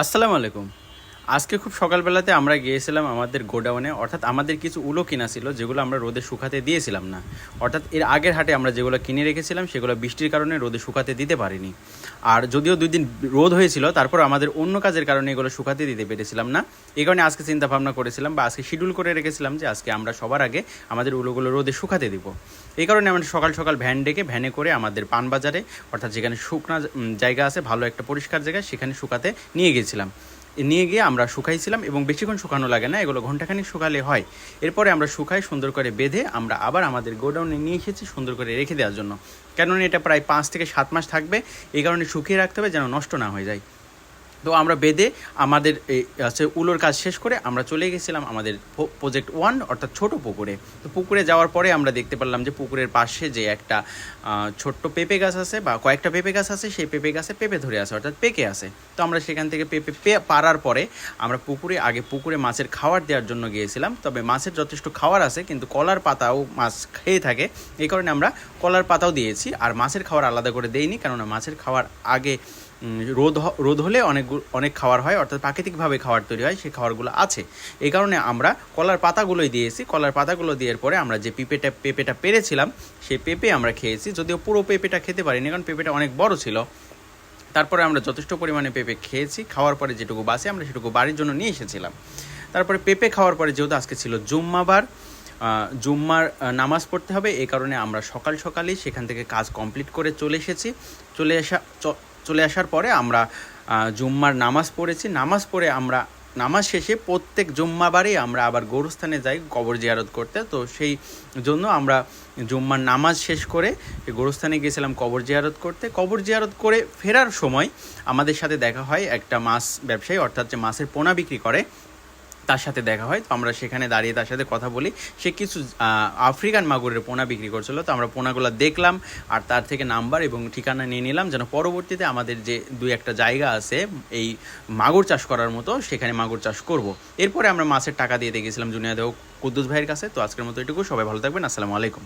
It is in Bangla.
আসসালামু আলাইকুম। আজকে খুব সকালবেলাতে আমরা গিয়েছিলাম আমাদের গোডাউনে, অর্থাৎ আমাদের কিছু উলো কিনা ছিল যেগুলো আমরা রোদে শুকাতে দিয়েছিলাম না। অর্থাৎ এর আগের হাটে আমরা যেগুলো কিনে রেখেছিলাম সেগুলো বৃষ্টির কারণে রোদে শুকাতে দিতে পারিনি। আর যদিও 2 দিন রোদ হয়েছিল, তারপর আমাদের অন্য কাজের কারণে এগুলো শুকাতে দিতে পেরেছিলাম না। এই কারণে আজকে চিন্তা ভাবনা করেছিলাম বা আজকে শিডিউল করে রেখেছিলাম যে আজকে আমরা সবার আগে আমাদের উলোগুলো রোদে শুকাতে দিব। এই কারণে আমরা সকাল সকাল ভ্যান ডেকে ভ্যানে করে আমাদের পানবাজারে, অর্থাৎ যেখানে শুকনা জায়গা আছে, ভালো একটা পরিষ্কার জায়গা, সেখানে শুকাতে নিয়ে গেছিলাম। নিয়ে গিয়ে আমরা শুকাইছিলাম এবং বেশিক্ষণ শুকানো লাগে না, এগুলো ঘন্টাখানিক শুকালে হয়। এরপরে আমরা শুকাই সুন্দর করে বেঁধে আমরা আবার আমাদের গোডাউনে নিয়ে এসেছি সুন্দর করে রেখে দেওয়ার জন্য। কেননা এটা প্রায় 5 থেকে 7 মাস থাকবে, এই কারণে শুকিয়ে রাখতে হবে যেন নষ্ট না হয়ে যায়। তো আমরা বেঁধে আমাদের উলোর কাজ শেষ করে আমরা চলে গেছিলাম আমাদের প্রজেক্ট 1 অর্থাৎ ছোট পুকুরে। তো পুকুরে যাওয়ার পরে আমরা দেখতে পারলাম যে পুকুরের পাশে যে একটা ছোট্ট পেঁপে গাছ আছে বা কয়েকটা পেঁপে গাছ আছে, সেই পেঁপে গাছে পেঁপে ধরে আছে, অর্থাৎ পেকে আছে। তো আমরা সেখান থেকে পেঁপে পাড়ার পরে আমরা পুকুরে মাছের খাবার দেওয়ার জন্য গিয়েছিলাম। তবে মাছের যথেষ্ট খাবার আছে, কিন্তু কলার পাতাও মাছ খেয়ে থাকে, এই কারণে আমরা কলার পাতাও দিয়েছি। আর মাছের খাবার আলাদা করে দেইনি, কেননা মাছের খাবার আগে রোদ হলে অনেক খাবার হয়, অর্থাৎ প্রাকৃতিকভাবে খাবার তৈরি হয়, সেই খাবারগুলো আছে। এই কারণে আমরা কলার পাতাগুলোই দিয়েছি। কলার পাতাগুলো দেওয়ার পরে আমরা যে পেঁপেটা পেরেছিলাম সেই পেঁপে আমরা খেয়েছি, যদিও পুরো পেঁপেটা খেতে পারিনি কারণ পেঁপেটা অনেক বড় ছিল। তারপরে আমরা যথেষ্ট পরিমাণে পেঁপে খেয়েছি। খাওয়ার পরে যেটুকু বাসে আমরা সেটুকু বাড়ির জন্য নিয়ে এসেছিলাম। তারপরে পেঁপে খাওয়ার পরে যেহেতু আজকে ছিল জুম্মাবার, জুম্মার নামাজ পড়তে হবে, এই কারণে আমরা সকালেই সেখান থেকে কাজ কমপ্লিট করে চলে আসার পরে আমরা জুম্মার নামাজ পড়েছি। নামাজ শেষে প্রত্যেক জুম্মাবারেই আমরা আবার গোরস্থানে যাই কবর জিয়ারত করতে। তো সেই জন্য আমরা জুম্মার নামাজ শেষ করে গোরস্থানে গিয়েছিলাম কবর জিয়ারত করে ফেরার সময় আমাদের সাথে দেখা হয় একটা মাছ ব্যবসায়ী, অর্থাৎ যে মাছের পোনা বিক্রি করে, তার সাথে দেখা হয়। তো আমরা সেখানে দাঁড়িয়ে তার সাথে কথা বলি। সে কিছু আফ্রিকান মাগুরের পোনা বিক্রি করছিল। তো আমরা পোনাগুলো দেখলাম আর তার থেকে নাম্বার এবং ঠিকানা নিয়ে নিলাম, যেন পরবর্তীতে আমাদের যে 2-1টা জায়গা আছে এই মাগুর চাষ করার মতো, সেখানে মাগুর চাষ করব। এরপরে আমরা মাছের টাকা দিয়ে গেছিলাম জুনিয়াদেহ কুদ্দুস ভাইয়ের কাছে। তো আজকের মতো এটুকু, সবাই ভালো থাকবেন। আসসালামু আলাইকুম।